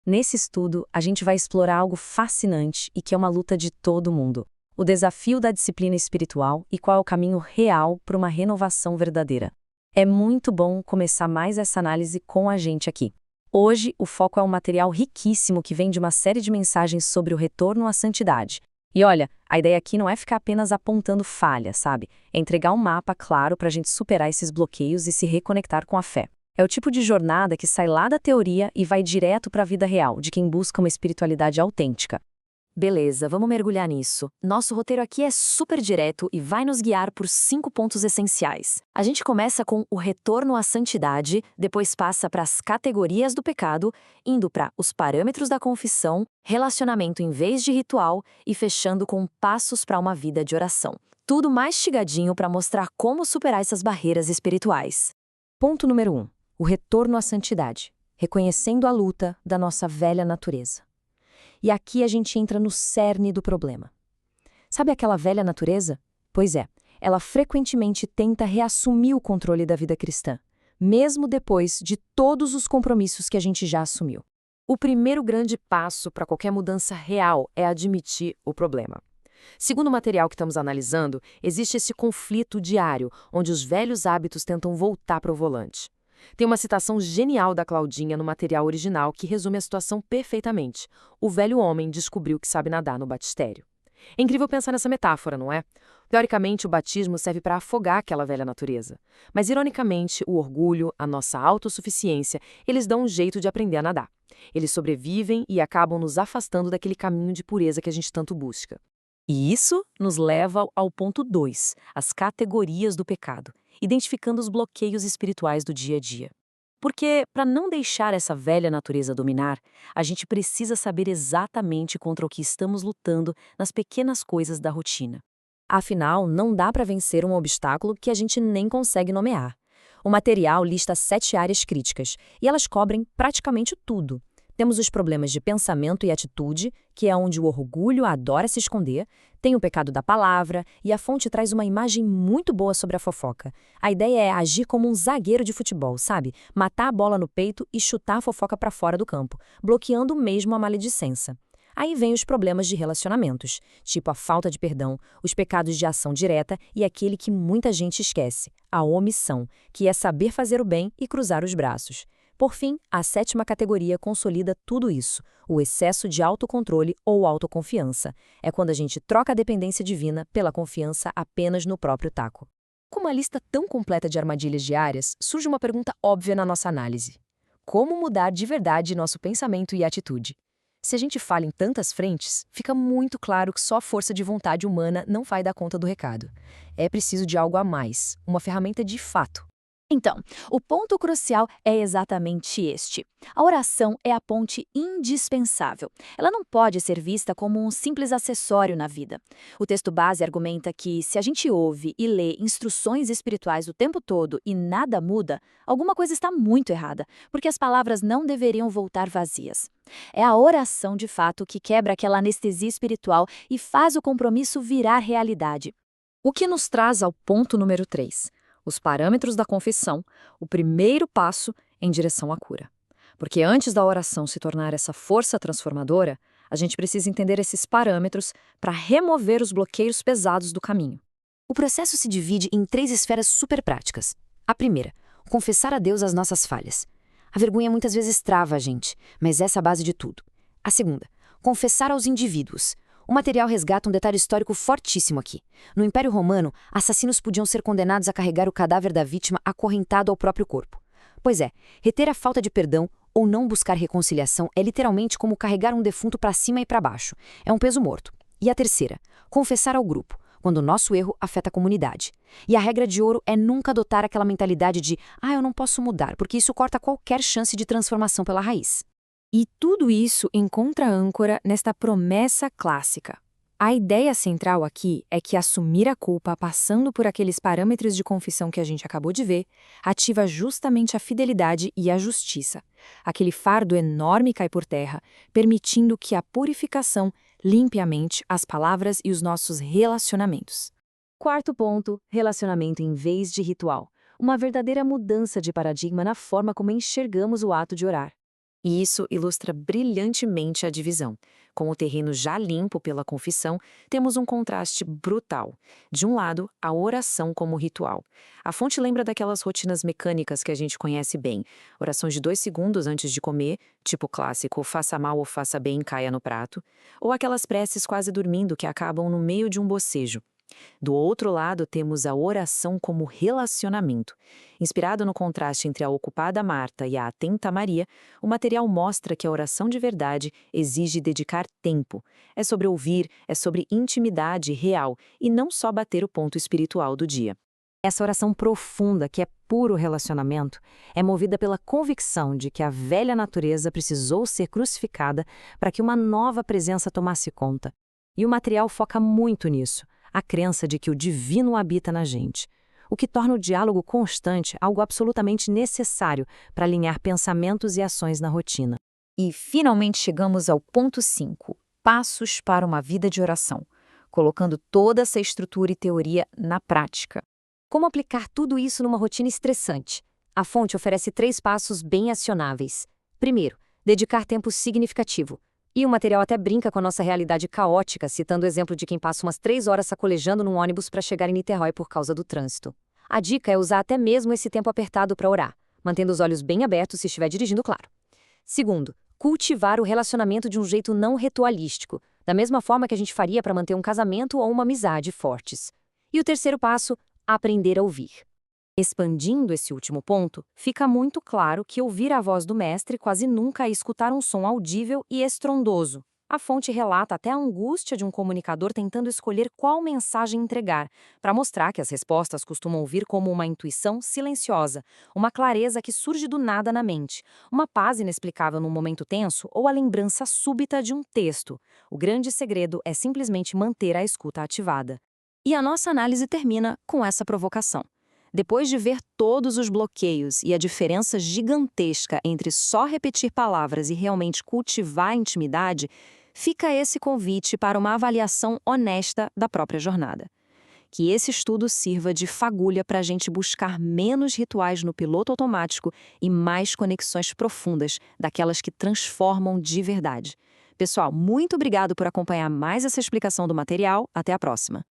Nesse estudo, a gente vai explorar algo fascinante e que é uma luta de todo mundo: o desafio da disciplina espiritual e qual é o caminho real para uma renovação verdadeira. É muito bom começar mais essa análise com a gente aqui. Hoje, o foco é um material riquíssimo que vem de uma série de mensagens sobre o retorno à santidade. E olha, a ideia aqui não é ficar apenas apontando falhas, sabe? É entregar um mapa claro para a gente superar esses bloqueios e se reconectar com a fé. É o tipo de jornada que sai lá da teoria e vai direto para a vida real, de quem busca uma espiritualidade autêntica. Beleza, vamos mergulhar nisso. Nosso roteiro aqui é super direto e vai nos guiar por 5 pontos essenciais. A gente começa com o retorno à santidade, depois passa para as categorias do pecado, indo para os parâmetros da confissão, relacionamento em vez de ritual e fechando com passos para uma vida de oração. Tudo mastigadinho para mostrar como superar essas barreiras espirituais. Ponto número 1. O retorno à santidade, reconhecendo a luta da nossa velha natureza. E aqui a gente entra no cerne do problema. Sabe aquela velha natureza? Pois é, ela frequentemente tenta reassumir o controle da vida cristã, mesmo depois de todos os compromissos que a gente já assumiu. O primeiro grande passo para qualquer mudança real é admitir o problema. Segundo o material que estamos analisando, existe esse conflito diário, onde os velhos hábitos tentam voltar para o volante. Tem uma citação genial da Claudinha no material original que resume a situação perfeitamente. O velho homem descobriu que sabe nadar no batistério. É incrível pensar nessa metáfora, não é? Teoricamente, o batismo serve para afogar aquela velha natureza. Mas, ironicamente, o orgulho, a nossa autossuficiência, eles dão um jeito de aprender a nadar. Eles sobrevivem e acabam nos afastando daquele caminho de pureza que a gente tanto busca. E isso nos leva ao ponto 2, as categorias do pecado, identificando os bloqueios espirituais do dia a dia. Porque, para não deixar essa velha natureza dominar, a gente precisa saber exatamente contra o que estamos lutando nas pequenas coisas da rotina. Afinal, não dá para vencer um obstáculo que a gente nem consegue nomear. O material lista 7 áreas críticas, e elas cobrem praticamente tudo. Temos os problemas de pensamento e atitude, que é onde o orgulho adora se esconder, tem o pecado da palavra, e a fonte traz uma imagem muito boa sobre a fofoca. A ideia é agir como um zagueiro de futebol, sabe? Matar a bola no peito e chutar a fofoca para fora do campo, bloqueando mesmo a maledicência. Aí vem os problemas de relacionamentos, tipo a falta de perdão, os pecados de ação direta e aquele que muita gente esquece, a omissão, que é saber fazer o bem e cruzar os braços. Por fim, a 7ª categoria consolida tudo isso, o excesso de autocontrole ou autoconfiança. É quando a gente troca a dependência divina pela confiança apenas no próprio taco. Com uma lista tão completa de armadilhas diárias, surge uma pergunta óbvia na nossa análise: como mudar de verdade nosso pensamento e atitude? Se a gente falha em tantas frentes, fica muito claro que só a força de vontade humana não vai dar conta do recado. É preciso de algo a mais, uma ferramenta de fato. Então, o ponto crucial é exatamente este. A oração é a ponte indispensável. Ela não pode ser vista como um simples acessório na vida. O texto base argumenta que, se a gente ouve e lê instruções espirituais o tempo todo e nada muda, alguma coisa está muito errada, porque as palavras não deveriam voltar vazias. É a oração, de fato, que quebra aquela anestesia espiritual e faz o compromisso virar realidade. O que nos traz ao ponto número 3. Os parâmetros da confissão, o primeiro passo em direção à cura. Porque antes da oração se tornar essa força transformadora, a gente precisa entender esses parâmetros para remover os bloqueios pesados do caminho. O processo se divide em 3 esferas super práticas. A primeira, confessar a Deus as nossas falhas. A vergonha muitas vezes trava a gente, mas essa é a base de tudo. A segunda, confessar aos indivíduos. O material resgata um detalhe histórico fortíssimo aqui. No Império Romano, assassinos podiam ser condenados a carregar o cadáver da vítima acorrentado ao próprio corpo. Pois é, reter a falta de perdão ou não buscar reconciliação é literalmente como carregar um defunto para cima e para baixo. É um peso morto. E a terceira, confessar ao grupo, quando o nosso erro afeta a comunidade. E a regra de ouro é nunca adotar aquela mentalidade de eu não posso mudar, porque isso corta qualquer chance de transformação pela raiz. E tudo isso encontra âncora nesta promessa clássica. A ideia central aqui é que assumir a culpa passando por aqueles parâmetros de confissão que a gente acabou de ver, ativa justamente a fidelidade e a justiça. Aquele fardo enorme cai por terra, permitindo que a purificação limpe a mente, as palavras e os nossos relacionamentos. Quarto ponto, relacionamento em vez de ritual. Uma verdadeira mudança de paradigma na forma como enxergamos o ato de orar. E isso ilustra brilhantemente a divisão. Com o terreno já limpo pela confissão, temos um contraste brutal. De um lado, a oração como ritual. A fonte lembra daquelas rotinas mecânicas que a gente conhece bem. Orações de 2 segundos antes de comer, tipo clássico faça mal ou faça bem, caia no prato. Ou aquelas preces quase dormindo que acabam no meio de um bocejo. Do outro lado, temos a oração como relacionamento. Inspirado no contraste entre a ocupada Marta e a atenta Maria, o material mostra que a oração de verdade exige dedicar tempo. É sobre ouvir, é sobre intimidade real e não só bater o ponto espiritual do dia. Essa oração profunda, que é puro relacionamento, é movida pela convicção de que a velha natureza precisou ser crucificada para que uma nova presença tomasse conta. E o material foca muito nisso, a crença de que o divino habita na gente, o que torna o diálogo constante algo absolutamente necessário para alinhar pensamentos e ações na rotina. E finalmente chegamos ao ponto 5, passos para uma vida de oração, colocando toda essa estrutura e teoria na prática. Como aplicar tudo isso numa rotina estressante? A fonte oferece 3 passos bem acionáveis. Primeiro, dedicar tempo significativo. E o material até brinca com a nossa realidade caótica, citando o exemplo de quem passa umas 3 horas sacolejando num ônibus para chegar em Niterói por causa do trânsito. A dica é usar até mesmo esse tempo apertado para orar, mantendo os olhos bem abertos se estiver dirigindo, claro. Segundo, cultivar o relacionamento de um jeito não ritualístico, da mesma forma que a gente faria para manter um casamento ou uma amizade fortes. E o terceiro passo, aprender a ouvir. Expandindo esse último ponto, fica muito claro que ouvir a voz do mestre quase nunca é escutar um som audível e estrondoso. A fonte relata até a angústia de um comunicador tentando escolher qual mensagem entregar, para mostrar que as respostas costumam vir como uma intuição silenciosa, uma clareza que surge do nada na mente, uma paz inexplicável num momento tenso ou a lembrança súbita de um texto. O grande segredo é simplesmente manter a escuta ativada. E a nossa análise termina com essa provocação. Depois de ver todos os bloqueios e a diferença gigantesca entre só repetir palavras e realmente cultivar a intimidade, fica esse convite para uma avaliação honesta da própria jornada. Que esse estudo sirva de fagulha para a gente buscar menos rituais no piloto automático e mais conexões profundas, daquelas que transformam de verdade. Pessoal, muito obrigado por acompanhar mais essa explicação do material. Até a próxima!